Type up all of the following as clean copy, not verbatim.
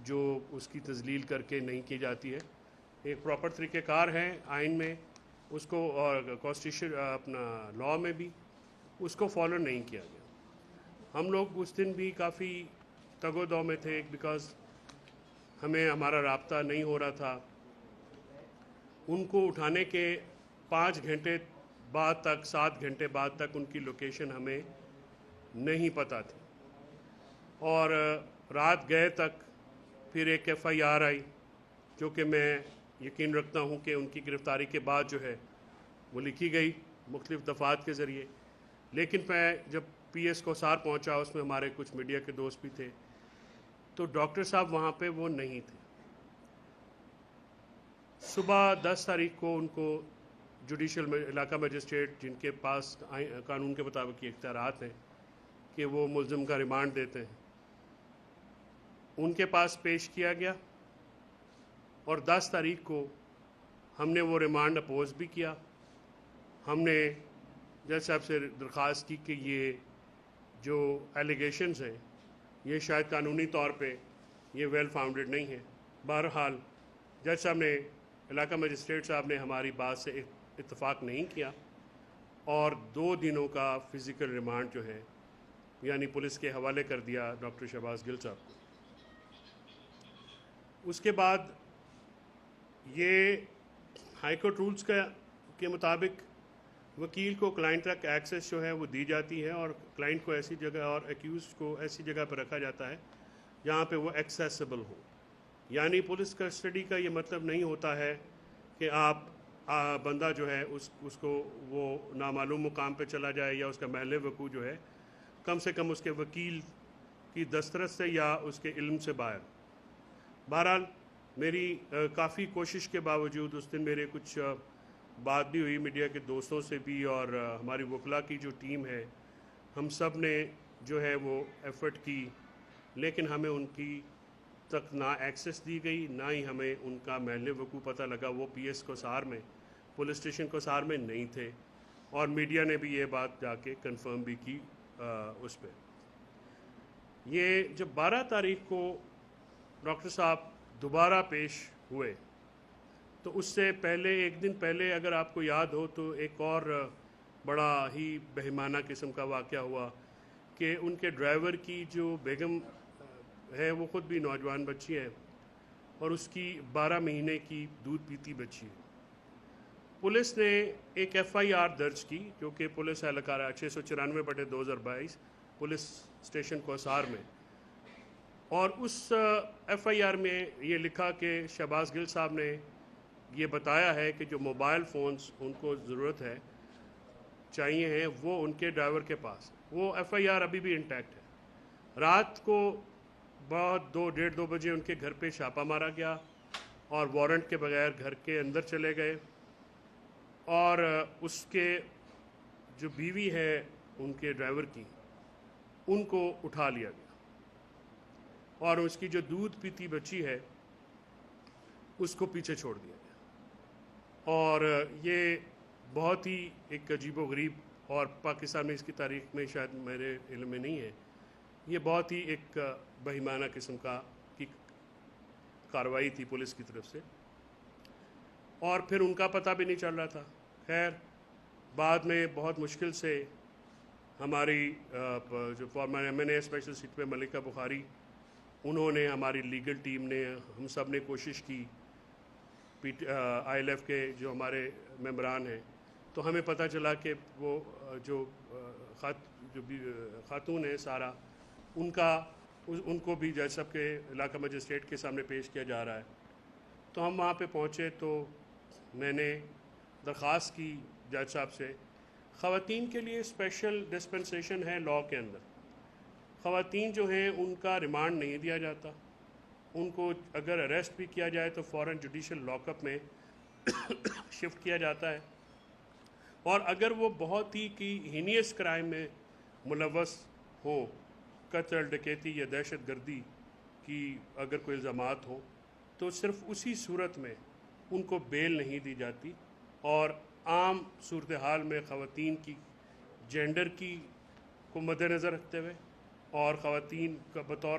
جو اس کی تذلیل کر کے نہیں کی جاتی ہے. ایک پراپر طریقہ کار ہے آئین میں اس کو اور کانسٹیٹیوشن اپنا لاء میں بھی اس کو فالو نہیں کیا گیا. ہم لوگ اس دن بھی کافی تگ و دو میں تھے بیکاز ہمیں ہمارا رابطہ نہیں ہو رہا تھا. ان کو اٹھانے کے 5 گھنٹے بعد تک 7 گھنٹے بعد تک ان کی لوکیشن ہمیں نہیں پتہ تھی اور رات گئے تک پھر ایک ایف آئی آر آئی جو کہ میں یقین رکھتا ہوں کہ ان کی گرفتاری کے بعد جو ہے وہ لکھی گئی مختلف دفعات کے ذریعے. لیکن میں جب پی ایس کوثار پہنچا اس میں ہمارے کچھ میڈیا کے دوست بھی تھے تو ڈاکٹر صاحب وہاں پہ وہ نہیں تھے. صبح 10 تاریخ کو ان کو جوڈیشل علاقہ مجسٹریٹ جن کے پاس قانون کے مطابق یہ اختیارات ہیں کہ وہ ملزم کا ریمانڈ دیتے ہیں ان کے پاس پیش کیا گیا اور 10 تاریخ کو ہم نے وہ ریمانڈ اپوز بھی کیا. ہم نے جج صاحب سے درخواست کی کہ یہ جو ایلیگیشنز ہیں یہ شاید قانونی طور پہ یہ ویل فاؤنڈیڈ نہیں ہے. بہرحال جج صاحب نے علاقہ مجسٹریٹ صاحب نے ہماری بات سے اتفاق نہیں کیا اور 2 دنوں کا فزیکل ریمانڈ جو ہے یعنی پولیس کے حوالے کر دیا ڈاکٹر شہباز گل صاحب کو. اس کے بعد یہ ہائی کورٹ رولز کے مطابق وکیل کو کلائنٹ تک ایکسیس جو ہے وہ دی جاتی ہے اور کلائنٹ کو ایسی جگہ اور ایکیوز کو ایسی جگہ پر رکھا جاتا ہے جہاں پہ وہ ایکسیسیبل ہو. یعنی پولیس کسٹڈی کا یہ مطلب نہیں ہوتا ہے کہ آپ بندہ جو ہے اس کو وہ نامعلوم مقام پہ چلا جائے یا اس کا محل وقوع جو ہے کم سے کم اس کے وکیل کی دسترس سے یا اس کے علم سے باہر. بہرحال میری کافی کوشش کے باوجود اس دن میرے کچھ بات بھی ہوئی میڈیا کے دوستوں سے بھی اور ہماری وکلا کی جو ٹیم ہے ہم سب نے جو ہے وہ ایفرٹ کی لیکن ہمیں ان کی تک نہ ایکسیس دی گئی نہ ہی ہمیں ان کا محل وقوع پتہ لگا. وہ پی ایس کوثار میں پولیس اسٹیشن کوثار میں نہیں تھے اور میڈیا نے بھی یہ بات جا کے کنفرم بھی کی اس پہ. یہ جب 12 تاریخ کو ڈاکٹر صاحب دوبارہ پیش ہوئے تو اس سے پہلے ایک دن پہلے اگر آپ کو یاد ہو تو ایک اور بڑا ہی بہیمانہ قسم کا واقعہ ہوا کہ ان کے ڈرائیور کی جو بیگم ہے وہ خود بھی نوجوان بچی ہے اور اس کی 12 مہینے کی دودھ پیتی بچی ہے. پولیس نے ایک ایف آئی آر درج کی جو کہ پولیس اہلکارہ 694/2022 پولیس اسٹیشن کوثار میں اور اس ایف آئی آر میں یہ لکھا کہ شہباز گل صاحب نے یہ بتایا ہے کہ جو موبائل فونز ان کو ضرورت ہے چاہیے ہیں وہ ان کے ڈرائیور کے پاس. وہ ایف آئی آر ابھی بھی انٹیکٹ ہے. رات کو بہت 2:30 بجے ان کے گھر پہ چھاپہ مارا گیا اور وارنٹ کے بغیر گھر کے اندر چلے گئے اور اس کے جو بیوی ہے ان کے ڈرائیور کی ان کو اٹھا لیا گیا اور اس کی جو دودھ پیتی بچی ہے اس کو پیچھے چھوڑ دیا گیا. اور یہ بہت ہی ایک عجیب و غریب اور پاکستان میں اس کی تاریخ میں شاید میرے علم میں نہیں ہے یہ بہت ہی ایک بہیمانہ قسم کی کارروائی تھی پولیس کی طرف سے اور پھر ان کا پتہ بھی نہیں چل رہا تھا. خیر بعد میں بہت مشکل سے ہماری جو former M N A special seat پہ ملکہ بخاری انہوں نے ہماری لیگل ٹیم نے ہم سب نے کوشش کی آئی ایل ایف کے جو ہمارے ممبران ہیں تو ہمیں پتہ چلا کہ وہ جو خاتون ہے سارا ان کو بھی جج صاحب کے علاقہ مجسٹریٹ کے سامنے پیش کیا جا رہا ہے. تو ہم وہاں پہ پہنچے تو میں نے درخواست کی جج صاحب سے خواتین کے لیے اسپیشل ڈسپنسیشن ہے لاء کے اندر. خواتین جو ہیں ان کا ریمانڈ نہیں دیا جاتا. ان کو اگر اریسٹ بھی کیا جائے تو فوراً جوڈیشل لاک اپ میں شفٹ کیا جاتا ہے اور اگر وہ بہت ہی ہینیس کرائم میں ملوث ہوں قتل ڈکیتی یا دہشت گردی کی اگر کوئی الزامات ہوں تو صرف اسی صورت میں ان کو بیل نہیں دی جاتی اور عام صورتحال میں خواتین کی جینڈر کی کو مد نظر رکھتے ہوئے اور خواتین کا بطور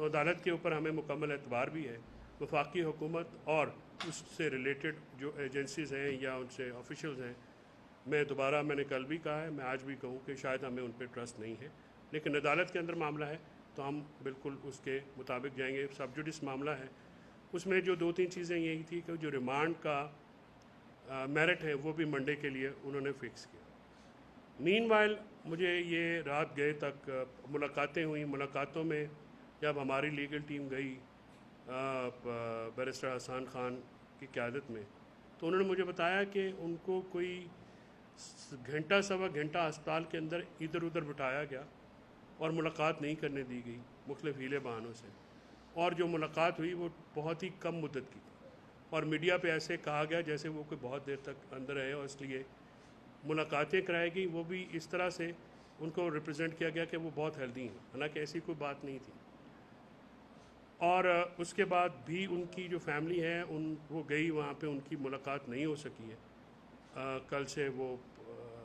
تو عدالت کے اوپر ہمیں مکمل اعتبار بھی ہے. وفاقی حکومت اور اس سے ریلیٹڈ جو ایجنسیز ہیں یا ان سے آفیشلز ہیں، میں نے کل بھی کہا ہے، میں آج بھی کہوں کہ شاید ہمیں ان پہ ٹرسٹ نہیں ہے، لیکن عدالت کے اندر معاملہ ہے تو ہم بالکل اس کے مطابق جائیں گے. سب جوڈس معاملہ ہے، اس میں جو 2-3 چیزیں یہی تھی کہ جو ریمانڈ کا میرٹ ہے وہ بھی منڈے کے لیے انہوں نے فکس کیا. مین وائل مجھے یہ رات گئے تک ملاقاتیں ہوئیں. ملاقاتوں میں جب ہماری لیگل ٹیم گئی بیرسٹر حسان خان کی قیادت میں، تو انہوں نے مجھے بتایا کہ ان کو کوئی گھنٹہ سوا گھنٹہ ہسپتال کے اندر ادھر ادھر بٹھایا گیا اور ملاقات نہیں کرنے دی گئی مختلف ہیلے بہانوں سے، اور جو ملاقات ہوئی وہ بہت ہی کم مدت کی تھی، اور میڈیا پہ ایسے کہا گیا جیسے وہ کوئی بہت دیر تک اندر رہے، اور اس لیے ملاقاتیں کرائی گئی وہ بھی اس طرح سے ان کو ریپرزینٹ کیا گیا کہ وہ بہت ہیلدی ہیں، حالانکہ ایسی کوئی بات نہیں تھی. اور اس کے بعد بھی ان کی جو فیملی ہے وہ گئی وہاں پہ، ان کی ملاقات نہیں ہو سکی ہے. کل سے وہ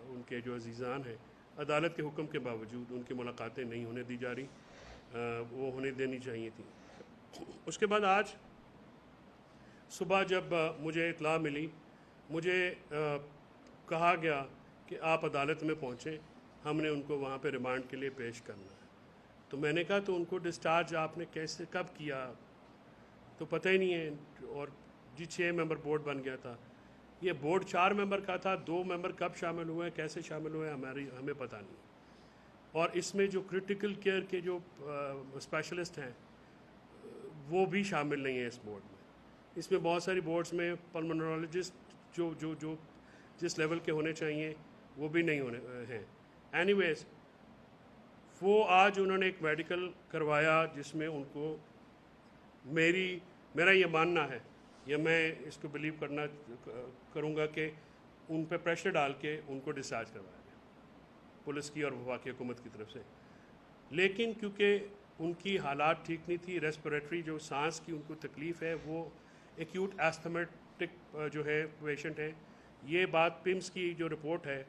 ان کے جو عزیزان ہیں عدالت کے حکم کے باوجود ان کی ملاقاتیں نہیں ہونے دی جا رہی، وہ ہونے دینی چاہیے تھیں. اس کے بعد آج صبح جب مجھے اطلاع ملی، مجھے کہا گیا کہ آپ عدالت میں پہنچیں، ہم نے ان کو وہاں پہ ریمانڈ کے لیے پیش کرنا ہے. تو میں نے کہا تو ان کو ڈسچارج آپ نے کیسے کب کیا؟ تو پتہ ہی نہیں ہے. اور 6 ممبر بورڈ بن گیا تھا. یہ بورڈ 4 ممبر کا تھا، 2 ممبر کب شامل ہوئے ہیں، کیسے شامل ہوئے ہیں ہمیں پتہ نہیں. اور اس میں جو کرٹیکل کیئر کے جو اسپیشلسٹ ہیں وہ بھی شامل نہیں ہیں اس بورڈ میں. اس میں بہت ساری بورڈز میں پلمونالوجسٹ جو جس لیول کے ہونے چاہیے وہ بھی نہیں ہونے ہیں. اینی ویز وہ آج انہوں نے ایک میڈیکل کروایا جس میں ان کو میرا یہ ماننا ہے، یا میں اس کو بلیو کروں گا کہ ان پہ پریشر ڈال کے ان کو ڈسچارج کروایا گیا پولیس کی اور وفاقی حکومت کی طرف سے. لیکن کیونکہ ان کی حالات ٹھیک نہیں تھی، ریسپریٹری جو سانس کی ان کو تکلیف ہے، وہ ایکیوٹ ایستھمیٹک جو ہے پیشنٹ ہے. یہ بات پمس کی جو رپورٹ ہے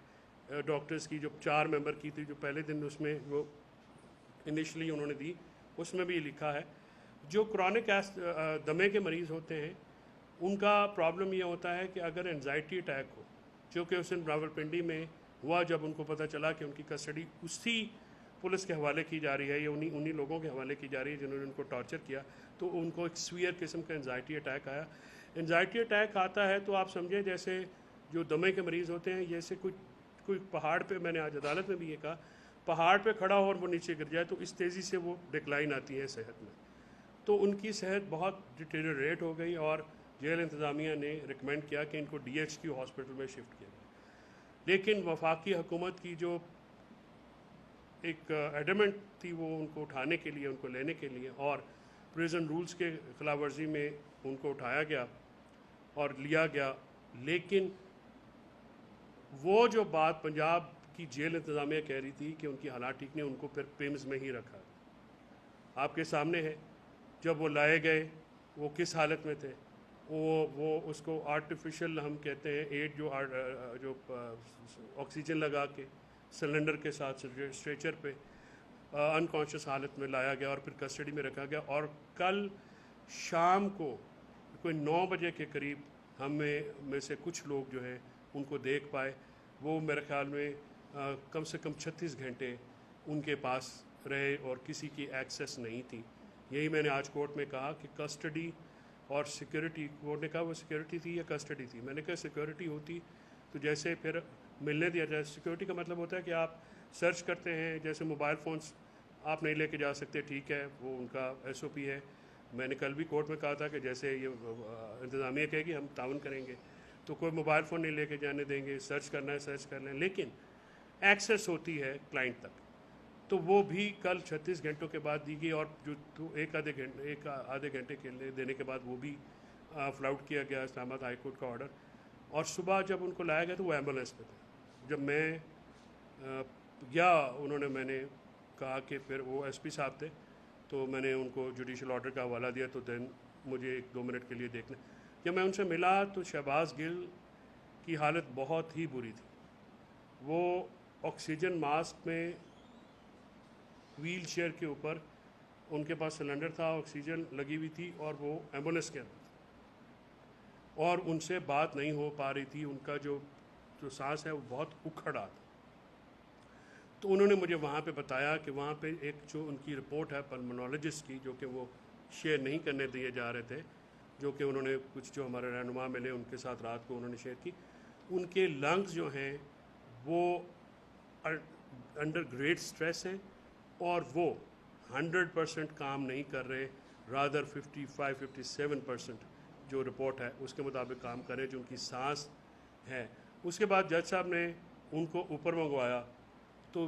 ڈاکٹرز کی جو 4 ممبر کی تھی جو پہلے دن اس میں وہ انیشلی انہوں نے دی، اس میں بھی یہ لکھا ہے جو کرونک دمے کے مریض ہوتے ہیں ان کا پرابلم یہ ہوتا ہے کہ اگر انزائٹی اٹیک ہو، جو کہ اس دن راولپنڈی میں ہوا جب ان کو پتہ چلا کہ ان کی کسٹڈی اسی پولیس کے حوالے کی جا رہی ہے یا انہی لوگوں کے حوالے کی جا رہی ہے جنہوں نے ان کو ٹارچر کیا، تو ان کو ایک سویئر قسم کا انزائٹی اٹیک آیا. انزائٹی اٹیک آتا ہے تو آپ سمجھیں جیسے جو دمے کے مریض ہوتے ہیں، جیسے کوئی پہاڑ پہ، میں نے آج عدالت میں بھی یہ کہا، پہاڑ پہ کھڑا ہو اور وہ نیچے گر جائے تو اس تیزی سے وہ ڈکلائن آتی ہے صحت میں. تو ان کی صحت بہت ڈیٹیریوریٹ ہو گئی اور جیل انتظامیہ نے ریکمینڈ کیا کہ ان کو DHQ ہاسپٹل میں شفٹ کیا جائے. لیکن وفاقی حکومت کی جو ایک ایڈمنٹ تھی وہ ان کو اٹھانے کے لیے، ان کو لینے کے لیے، اور پریزن رولز کے خلاف ورزی میں ان کو اٹھایا گیا اور لیا گیا. لیکن وہ جو بات پنجاب کی جیل انتظامیہ کہہ رہی تھی کہ ان کی حالات ٹھیک نہیں، ان کو پھر پیمز میں ہی رکھا. آپ کے سامنے ہے جب وہ لائے گئے وہ کس حالت میں تھے. وہ اس کو آرٹیفیشل ہم کہتے ہیں ایڈ جو آکسیجن لگا کے سلنڈر کے ساتھ اسٹریچر پہ انکانشیس حالت میں لایا گیا اور پھر کسٹڈی میں رکھا گیا. اور کل شام کو کوئی 9 بجے کے قریب میں سے کچھ لوگ جو ہیں ان کو دیکھ پائے. وہ میرے خیال میں کم سے کم 36 گھنٹے ان کے پاس رہے اور کسی کی ایکسیس نہیں تھی. یہی میں نے آج کورٹ میں کہا کہ کسٹڈی اور سیکیورٹی، کورٹ نے کہا وہ سیکیورٹی تھی یا کسٹڈی تھی. میں نے کہا سیکیورٹی ہوتی تو جیسے پھر ملنے دیا جائے. سیکیورٹی کا مطلب ہوتا ہے کہ آپ سرچ کرتے ہیں، جیسے موبائل فونز آپ نہیں لے کے جا سکتے، ٹھیک ہے، وہ ان کا SOP ہے. میں نے کل بھی کورٹ میں کہا تھا کہ جیسے یہ انتظامیہ کہے گی ہم تعاون کریں گے تو کوئی موبائل فون نہیں لے کے جانے دیں گے. سرچ کرنا ہے سرچ کر لیں، لیکن ایکسیس ہوتی ہے کلائنٹ تک. تو وہ بھی کل 36 گھنٹوں کے بعد دی گئی، اور جو ایک آدھے گھنٹے کے لیے دینے کے بعد وہ بھی فلاؤٹ کیا گیا اسلام آباد ہائی کورٹ کا آرڈر. اور صبح جب ان کو لایا گیا تو وہ ایمبولینس پہ تھے. جب میں میں نے کہا کہ پھر وہ SP صاحب تھے تو میں نے ان کو جوڈیشل آرڈر کا حوالہ دیا. تو دین مجھے 1-2 منٹ کے لیے دیکھنا. جب میں ان سے ملا تو شہباز گل کی حالت بہت ہی بری تھی. وہ آکسیجن ماسک میں ویل چیئر کے اوپر ان کے پاس سلنڈر تھا, آکسیجن لگی ہوئی تھی اور وہ ایمبولینس کے اندر تھا اور ان سے بات نہیں ہو پا رہی تھی, ان کا جو سانس ہے وہ بہت اکھڑ رہا تھا. تو انہوں نے مجھے وہاں پہ بتایا کہ وہاں پہ ایک جو ان کی رپورٹ ہے پلمونالوجسٹ کی, جو کہ وہ شیئر نہیں کرنے دیے جا رہے تھے, جو کہ انہوں نے کچھ جو ہمارے رہنما ملے ان کے ساتھ رات کو انہوں نے شیئر کی, ان کے لنگز جو ہیں وہ انڈر گریٹ سٹریس ہیں اور وہ 100% کام نہیں کر رہے, رادر 55-57% جو رپورٹ ہے اس کے مطابق کام کر رہے جو ان کی سانس ہے. اس کے بعد جج صاحب نے ان کو اوپر منگوایا, تو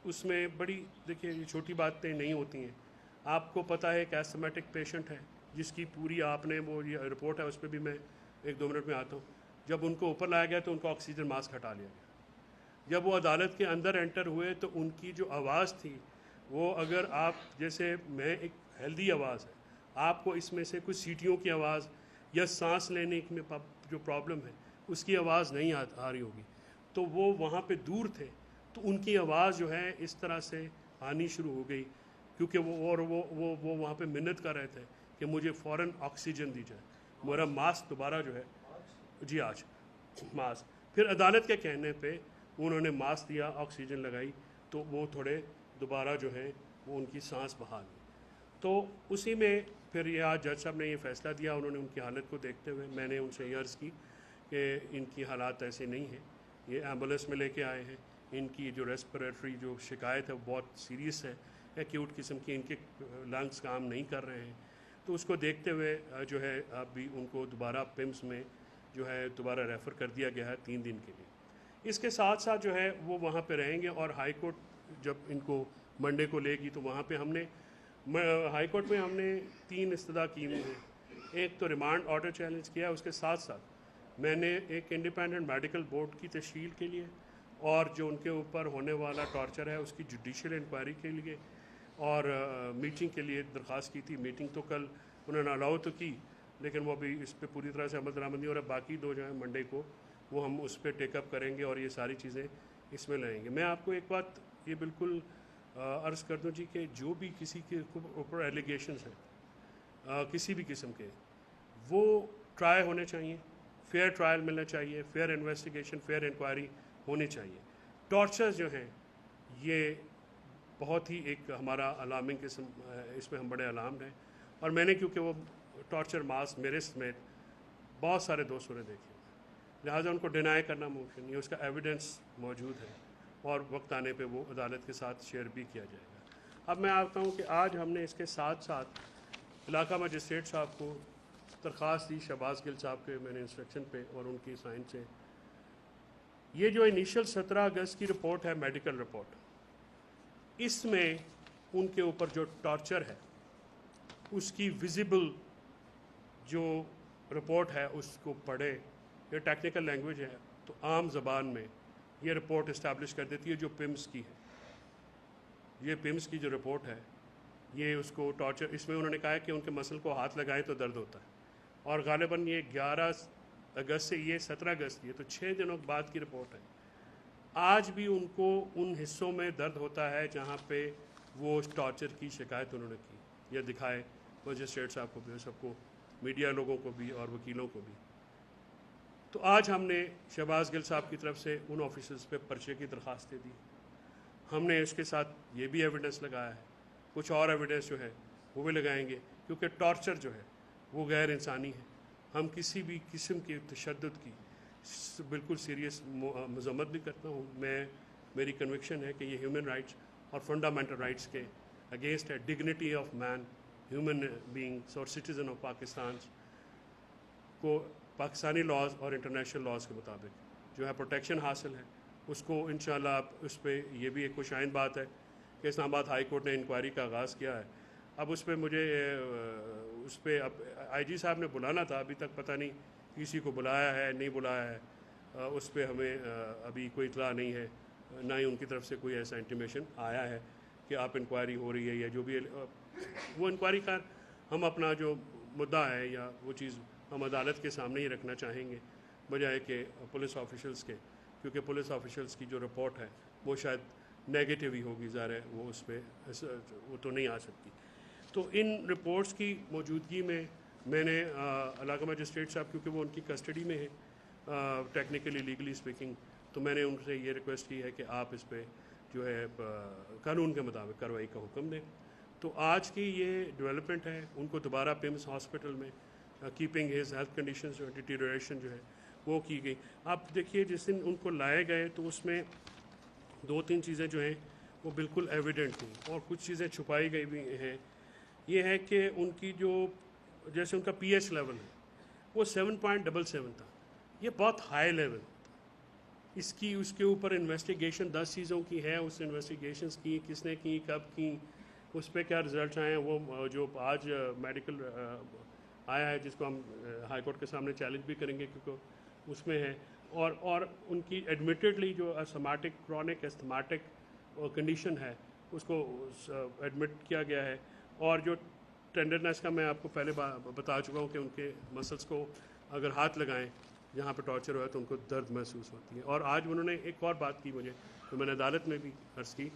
اس میں بڑی دیکھیے یہ چھوٹی باتیں نہیں ہوتی ہیں. آپ کو پتہ ہے کہ ایسٹمیٹک پیشنٹ ہے جس کی پوری آپ نے وہ یہ رپورٹ ہے, اس پہ بھی میں 1-2 منٹ میں آتا ہوں. جب ان کو اوپر لایا گیا تو ان کو آکسیجن ماسک ہٹا لیا گیا. جب وہ عدالت کے اندر انٹر ہوئے تو ان کی جو آواز تھی وہ, اگر آپ جیسے میں ایک ہیلدی آواز ہے, آپ کو اس میں سے کچھ سیٹیوں کی آواز یا سانس لینے میں جو پرابلم ہے اس کی آواز نہیں آ رہی ہوگی. تو وہ وہاں پہ دور تھے تو ان کی آواز جو ہے اس طرح سے آنی شروع ہو گئی, کیونکہ وہ وہاں پہ منت کر رہے تھے کہ مجھے فوراً آکسیجن دی جائے, میرا ماسک دوبارہ جو ہے جی آج ماسک. پھر عدالت کے کہنے پہ انہوں نے ماسک دیا, آکسیجن لگائی, تو وہ تھوڑے دوبارہ جو ہے وہ ان کی سانس بحال ہوئی. تو اسی میں پھر یہ آج جج صاحب نے یہ فیصلہ دیا. انہوں نے ان کی حالت کو دیکھتے ہوئے میں نے ان سے یہ عرض کی کہ ان کی حالات ایسے نہیں ہیں, یہ ایمبولینس میں لے کے آئے ہیں, ان کی جو ریسپریٹری جو شکایت ہے وہ بہت سیریس ہے, ایکیوٹ قسم کی, ان کے لنگس کام نہیں کر رہے ہیں. تو اس کو دیکھتے ہوئے جو ہے اب بھی ان کو دوبارہ پمس میں جو ہے دوبارہ ریفر کر دیا گیا ہے 3 دن کے لیے. اس کے ساتھ ساتھ جو ہے وہ وہاں پہ رہیں گے, اور ہائی کورٹ جب ان کو منڈے کو لے گی تو وہاں پہ ہم نے ہائی کورٹ میں ہم نے 3 استدعا کی ہوئی ہیں. ایک تو ریمانڈ آرڈر چیلنج کیا, اس کے ساتھ ساتھ میں نے ایک انڈیپینڈنٹ میڈیکل بورڈ کی تشکیل کے لیے اور جو ان کے اوپر ہونے والا ٹارچر ہے اس کی جوڈیشل انکوائری کے لیے اور میٹنگ کے لیے درخواست کی تھی. میٹنگ تو کل انہوں نے الاؤ تو کی, لیکن وہ ابھی اس پہ پوری طرح سے عمل درآمد نہیں ہو رہا. باقی 2 جو ہیں منڈے کو وہ ہم اس پہ ٹیک اپ کریں گے اور یہ ساری چیزیں اس میں لائیں گے. میں آپ کو ایک بات یہ بالکل عرض کر دوں جی کہ جو بھی کسی کے اوپر ایلیگیشنز ہیں کسی بھی قسم کے, وہ ٹرائی ہونے چاہیے, فیئر ٹرائل ملنا چاہیے, فیئر انویسٹیگیشن, فیئر انکوائری ہونی چاہیے. ٹارچرز جو ہیں یہ بہت ہی ایک ہمارا الارمنگ قسم, اس میں ہم بڑے الارمڈ ہیں. اور میں نے کیونکہ وہ ٹارچر ماسک میرے سمیت بہت سارے دوستوں نے دیکھے, لہٰذا ان کو ڈینائی کرنا ممکن نہیں ہے, اس کا ایویڈنس موجود ہے اور وقت آنے پہ وہ عدالت کے ساتھ شیئر بھی کیا جائے گا. اب میں آتا ہوں کہ آج ہم نے اس کے ساتھ ساتھ علاقہ مجسٹریٹ صاحب کو درخواست دی, شہباز گل صاحب کے میں نے انسٹرکشن پہ اور ان کی سائن سے, یہ جو انیشل 17 اگست کی رپورٹ ہے میڈیکل رپورٹ, اس میں ان کے اوپر جو ٹارچر ہے اس کی ویزیبل جو رپورٹ ہے اس کو پڑھے. یہ ٹیکنیکل لینگویج ہے تو عام زبان میں یہ رپورٹ اسٹیبلش کر دیتی ہے جو پمس کی ہے. یہ پمس کی جو رپورٹ ہے یہ اس کو ٹارچر, اس میں انہوں نے کہا ہے کہ ان کے مسل کو ہاتھ لگائیں تو درد ہوتا ہے, اور غالباً یہ 11 اگست سے یہ 17 اگست کی ہے, تو 6 دنوں بعد کی رپورٹ ہے. آج بھی ان کو ان حصوں میں درد ہوتا ہے جہاں پہ وہ ٹارچر کی شکایت انہوں نے کی. یہ دکھائے مجسٹریٹ صاحب کو بھی, سب کو, میڈیا لوگوں کو بھی اور وکیلوں کو بھی. تو آج ہم نے شہباز گل صاحب کی طرف سے ان آفیسرز پہ پرچے کی درخواستیں دی. ہم نے اس کے ساتھ یہ بھی ایویڈنس لگایا ہے, کچھ اور ایویڈنس جو ہے وہ بھی لگائیں گے, کیونکہ ٹارچر جو ہے وہ غیر انسانی ہے. ہم کسی بھی قسم کی تشدد کی بالکل سیریس مذمت بھی کرتا ہوں. میری کنوکشن ہے کہ یہ ہیومن رائٹس اور فنڈامنٹل رائٹس کے اگینسٹ ہے. Dignity of man, human beings اور سٹیزن آف پاکستان کو پاکستانی لاز اور انٹرنیشنل لاز کے مطابق جو ہے پروٹیکشن حاصل ہے. اس کو انشاءاللہ آپ اس پہ یہ بھی ایک خوشائند بات ہے کہ اسلام آباد ہائی کورٹ نے انکوائری کا آغاز کیا ہے. اب اس پہ مجھے اس پہ اب آئی جی صاحب نے بلانا تھا, ابھی تک پتہ نہیں کسی کو بلایا ہے نہیں بلایا ہے, اس پہ ہمیں ابھی کوئی اطلاع نہیں ہے, نہ ہی ان کی طرف سے کوئی ایسا انٹیمیشن آیا ہے کہ آپ انکوائری ہو رہی ہے یا جو بھی وہ انکوائری کا ہم اپنا جو مدعا ہے یا وہ چیز ہم عدالت کے سامنے ہی رکھنا چاہیں گے بجائے کہ پولیس آفیشلز کے, کیونکہ پولیس آفیشلز کی جو رپورٹ ہے وہ شاید نیگیٹو ہی ہوگی, ظاہر ہے وہ اس پہ وہ تو نہیں آ سکتی. تو ان رپورٹس کی موجودگی میں میں نے علاقہ مجسٹریٹ صاحب، کیونکہ وہ ان کی کسٹڈی میں ہے ٹیکنیکلی لیگلی اسپیکنگ، تو میں نے ان سے یہ ریکویسٹ کی ہے کہ آپ اس پہ جو ہے قانون کے مطابق کارروائی کا حکم دیں. تو آج کی یہ ڈیولپمنٹ ہے. ان کو دوبارہ پیمس ہاسپٹل میں کیپنگ ہز ہیلتھ کنڈیشنز جو ڈیٹیریشن جو ہے وہ کی گئی. آپ دیکھیے جس دن ان کو لائے گئے تو اس میں 2-3 چیزیں جو ہیں وہ بالکل ایویڈنٹ تھیں اور کچھ چیزیں چھپائی گئی بھی ہیں. یہ ہے کہ ان کی جو جیسے ان کا پی ایچ لیول ہے وہ 7.77 تھا. یہ بہت ہائی لیول تھا. اس کے اوپر انویسٹیگیشن 10 چیزوں کی ہے. اس انویسٹیگیشنز کی کس نے کی، کب کی، اس پہ کیا رزلٹس آئے ہیں. وہ جو آج میڈیکل آیا ہے جس کو ہم ہائی کورٹ کے سامنے چیلنج بھی کریں گے کیونکہ اس میں ہے. اور ان کی ایڈمیٹڈلی جو استھمیٹک کرونک استھمیٹک کنڈیشن ہے اس کو ایڈمٹ کیا گیا ہے. اور جو ٹینڈرنیس کا میں آپ کو پہلے بتا چکا ہوں کہ ان کے مسلس کو اگر ہاتھ لگائیں جہاں پہ ٹارچر ہوا ہے تو ان کو درد محسوس ہوتی ہے. اور آج انہوں نے ایک اور بات کی مجھے تو میں نے عدالت میں بھی عرض کی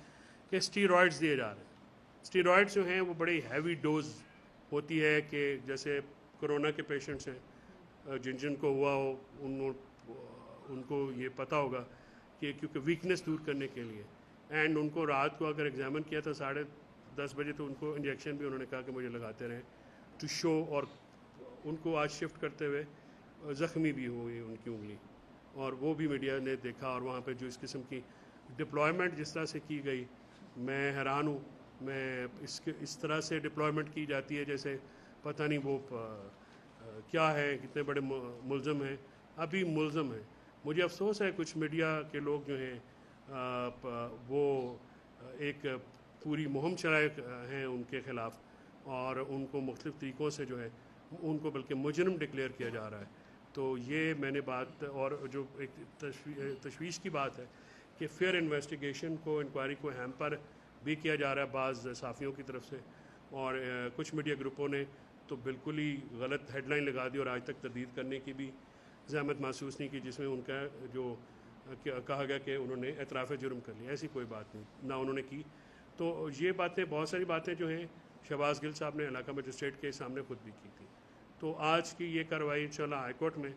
کہ اسٹیرائڈز دیے جا رہے ہیں. اسٹیرائڈز جو ہیں وہ بڑی ہیوی ڈوز ہوتی ہے کہ جیسے کرونا کے پیشنٹس ہیں جن کو ہوا ہو ان کو یہ پتہ ہوگا کہ کیونکہ ویکنیس دور کرنے کے لیے اینڈ ان کو رات کو اگر ایگزامن کیا تھا 10:30 بجے تو ان کو انجیکشن بھی انہوں نے کہا کہ مجھے لگاتے رہیں ٹو شو. اور ان کو آج شفٹ کرتے ہوئے زخمی بھی ہوئی ان کی انگلی اور وہ بھی میڈیا نے دیکھا. اور وہاں پہ جو اس قسم کی ڈپلائمنٹ جس طرح سے کی گئی میں حیران ہوں. میں اس طرح سے ڈپلائمنٹ کی جاتی ہے جیسے پتہ نہیں وہ کیا ہے، کتنے بڑے ملزم ہیں. ابھی ملزم ہیں. مجھے افسوس ہے کچھ میڈیا کے لوگ جو ہیں وہ ایک پوری مہم چلائے ہیں ان کے خلاف اور ان کو مختلف طریقوں سے جو ہے ان کو بلکہ مجرم ڈکلیئر کیا جا رہا ہے. تو یہ میں نے بات اور جو ایک تشویش کی بات ہے کہ فیئر انویسٹیگیشن کو انکوائری کو ہیمپر بھی کیا جا رہا ہے بعض صحافیوں کی طرف سے. اور کچھ میڈیا گروپوں نے تو بالکل ہی غلط ہیڈ لائن لگا دی اور آج تک تردید کرنے کی بھی زحمت محسوس نہیں کی جس میں ان کا جو کہا گیا کہ انہوں نے اعتراف جرم کر لیا. ایسی کوئی بات نہیں نہ انہوں نے کی. تو یہ باتیں بہت ساری باتیں جو ہیں شہباز گل صاحب نے علاقہ مجسٹریٹ کے سامنے خود بھی کی تھی. تو آج کی یہ کارروائی انشاءاللہ ہائی کورٹ میں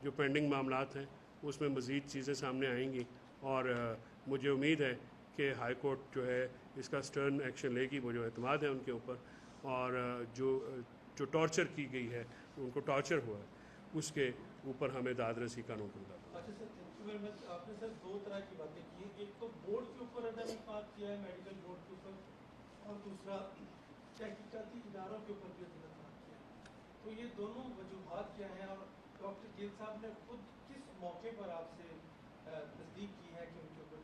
جو پینڈنگ معاملات ہیں اس میں مزید چیزیں سامنے آئیں گی اور مجھے امید ہے کہ ہائی کورٹ جو ہے اس کا سٹرن ایکشن لے گی. مجھے اعتماد ہے ان کے اوپر. اور جو ٹارچر کی گئی ہے ان کو ٹارچر ہوا ہے اس کے اوپر ہمیں داد رسی قانون کو مطابق. اچھا سر، تھینک یو ویری مچ. آپ نے سر 2 طرح کی باتیں کی ہیں. ایک تو بورڈ کے اوپر عدم اتفاق کیا ہے میڈیکل بورڈ کے اوپر اور دوسرا تحقیقاتی اداروں کے اوپر بھی عدم اتفاق کیا ہے. تو یہ دونوں وجوہات کیا ہیں اور ڈاکٹر گل صاحب نے خود کس موقع پر آپ سے تصدیق کی ہے کہ ان کے اوپر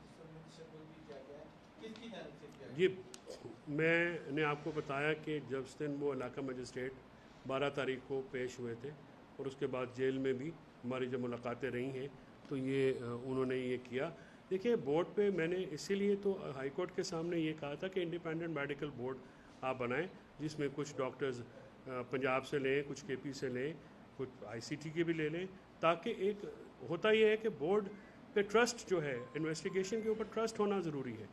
تشدد بھی کیا گیا ہے، کس کی جانب سے کیا گیا؟ یہ میں نے آپ کو بتایا کہ جب اس دن وہ علاقہ مجسٹریٹ 12 تاریخ کو پیش ہوئے تھے اور اس کے بعد جیل میں بھی ہماری جب ملاقاتیں رہی ہیں تو یہ انہوں نے یہ کیا. دیکھیے بورڈ پہ میں نے اسی لیے تو ہائی کورٹ کے سامنے یہ کہا تھا کہ انڈیپینڈنٹ میڈیکل بورڈ آپ بنائیں جس میں کچھ ڈاکٹرز پنجاب سے لیں، کچھ کے پی سے لیں، کچھ آئی سی ٹی کے بھی لے لیں تاکہ ایک ہوتا یہ ہے کہ بورڈ پہ ٹرسٹ جو ہے انویسٹیگیشن کے اوپر ٹرسٹ ہونا ضروری ہے.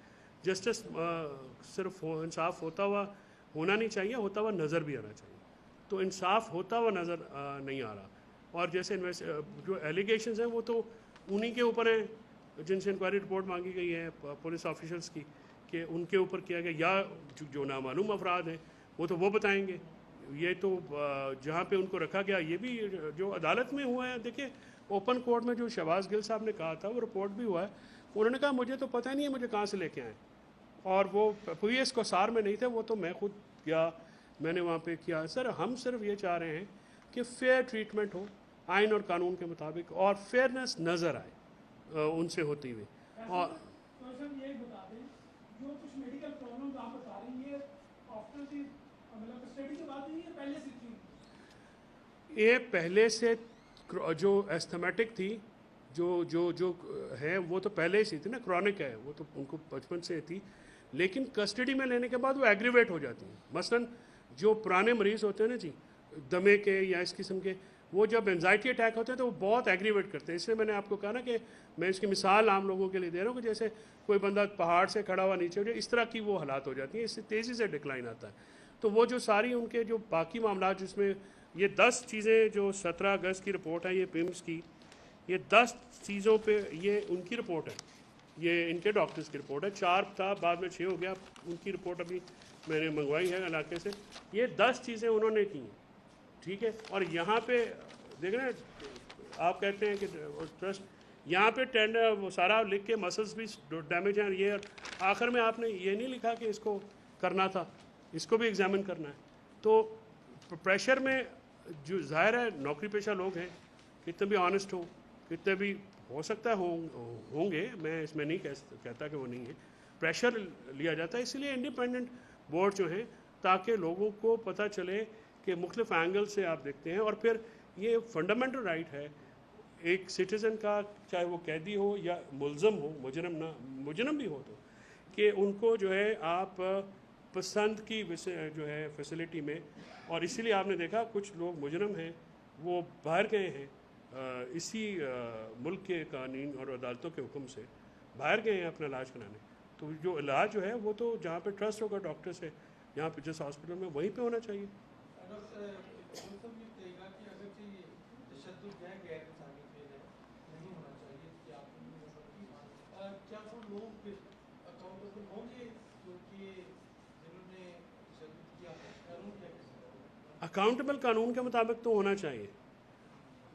جسٹس صرف انصاف ہوتا ہوا ہونا نہیں چاہیے، ہوتا ہوا نظر بھی آنا چاہیے. تو انصاف ہوتا ہوا نظر نہیں آ رہا. اور جیسے جو ایلیگیشنز ہیں وہ تو انہی کے اوپر ہیں جن سے انکوائری رپورٹ مانگی گئی ہے پولیس آفیشلز کی کہ ان کے اوپر کیا گیا یا جو نامعلوم افراد ہیں وہ تو وہ بتائیں گے. یہ تو جہاں پہ ان کو رکھا گیا یہ بھی جو عدالت میں ہوا ہے. دیکھیں اوپن کورٹ میں جو شہباز گل صاحب نے کہا تھا وہ رپورٹ بھی ہوا ہے. انہوں نے کہا مجھے تو پتہ نہیں ہے مجھے کہاں سے لے کے آئیں اور وہ پی ایس کو سار میں نہیں تھے، وہ تو میں خود گیا میں نے وہاں پہ کیا. سر ہم صرف یہ چاہ رہے ہیں کہ فیئر ٹریٹمنٹ ہو آئین اور قانون کے مطابق اور فیئرنیس نظر آئے ان سے ہوتی ہوئی. اور سر یہ بتا دیں جو کچھ میڈیکل پرابلمز آپ بتا رہی ہیں آفٹر دی مطلب اسٹڈی کے بعد نہیں ہے پہلے سے تھی؟ یہ پہلے سے جو ایستھمیٹک تھی جو ہے وہ تو پہلے سے تھی نا، کرونک ہے وہ تو ان کو بچپن سے تھی لیکن کسٹڈی میں لینے کے بعد وہ ایگریویٹ ہو جاتی ہیں. مثلاً جو پرانے مریض ہوتے ہیں نا جی دمے کے یا اس قسم کے، وہ جب انزائٹی اٹیک ہوتے ہیں تو وہ بہت ایگریویٹ کرتے ہیں. اس لیے میں نے آپ کو کہا نا کہ میں اس کی مثال عام لوگوں کے لیے دے رہا ہوں کہ جیسے کوئی بندہ پہاڑ سے کھڑا ہوا نیچے ہو جائے اس طرح کی وہ حالات ہو جاتی ہیں، اس سے تیزی سے ڈکلائن آتا ہے. تو وہ جو ساری ان کے جو باقی معاملات جس میں یہ 10 چیزیں جو 17 اگست کی رپورٹ ہے یہ پیمز کی، یہ 10 چیزوں پہ یہ ان کی رپورٹ ہے، یہ ان کے ڈاکٹرز کی رپورٹ ہے، 4 تھا بعد میں 6 ہو گیا، ان کی رپورٹ ابھی میں نے منگوائی ہے علاقے سے، یہ 10 چیزیں انہوں نے کی ہیں، ٹھیک ہے. اور یہاں پہ دیکھ رہے ہیں آپ کہتے ہیں کہ ٹرسٹ، یہاں پہ ٹینڈر وہ سارا لکھ کے مسلس بھی ڈیمیج ہیں، یہ آخر میں آپ نے یہ نہیں لکھا کہ اس کو کرنا تھا، اس کو بھی ایگزامن کرنا ہے. تو پریشر میں جو ظاہر ہے نوکری پیشہ لوگ ہیں، کتنے بھی آنیسٹ ہوں، کتنے بھی ہو سکتا ہے ہوں گے، میں اس میں نہیں کہتا کہ وہ نہیں ہے، پریشر لیا جاتا ہے. اسی لیے انڈیپینڈنٹ بورڈ جو ہیں تاکہ لوگوں کو پتہ چلے کہ مختلف اینگل سے آپ دیکھتے ہیں. اور پھر یہ فنڈامنٹل رائٹ ہے ایک سٹیزن کا، چاہے وہ قیدی ہو یا ملزم ہو، مجرم بھی ہو، تو کہ ان کو جو ہے آپ پسند کی جو ہے فیسلٹی میں. اور اسی لیے آپ نے دیکھا کچھ لوگ مجرم ہیں وہ باہر گئے ہیں اسی ملک کے قوانین اور عدالتوں کے حکم سے باہر گئے ہیں اپنا علاج کرانے. تو جو علاج جو ہے وہ تو جہاں پہ ٹرسٹ ہوگا ڈاکٹر سے، جہاں پہ جس ہاسپٹل میں، وہیں پہ ہونا چاہیے. کیا وہ لوگ اکاؤنٹیبل ہوں گے کیونکہ جنہوں نے تشدد کیا قانون کیا کہتا ہے؟ اکاؤنٹیبل قانون کے مطابق تو ہونا چاہیے.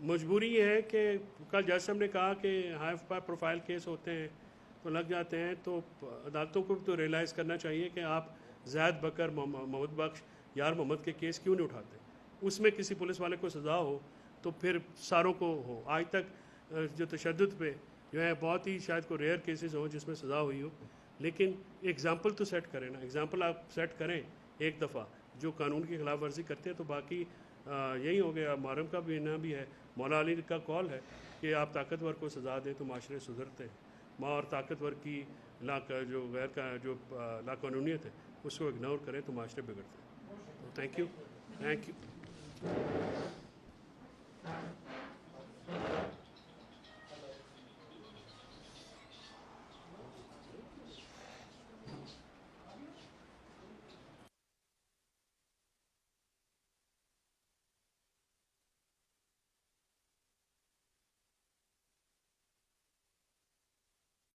مجبوری یہ ہے کہ کل جج صاحب نے کہا کہ ہائی پروفائل کیس ہوتے ہیں تو لگ جاتے ہیں، تو عدالتوں کو بھی تو ریئلائز کرنا چاہیے کہ آپ زید بکر، محمد بخش، یار محمد کے کیس کیوں نہیں اٹھاتے. اس میں کسی پولیس والے کو سزا ہو تو پھر ساروں کو ہو. آج تک جو تشدد پہ جو ہے بہت ہی شاید کو ریئر کیسز ہوں جس میں سزا ہوئی ہو، لیکن ایگزامپل تو سیٹ کریں نا. ایگزامپل آپ سیٹ کریں ایک دفعہ، جو قانون کی خلاف ورزی کرتے ہیں تو باقی یہی ہو گیا. محرم کا بھی نا بھی ہے، مولا علی کا کال ہے کہ آپ طاقتور کو سزا دیں تو معاشرے سدھرتے ہیں. ماں اور طاقتور کی جو غیر کا جو لاقانونیت ہے اس کو اگنور کریں تو معاشرے بگڑتے ہیں. Thank you.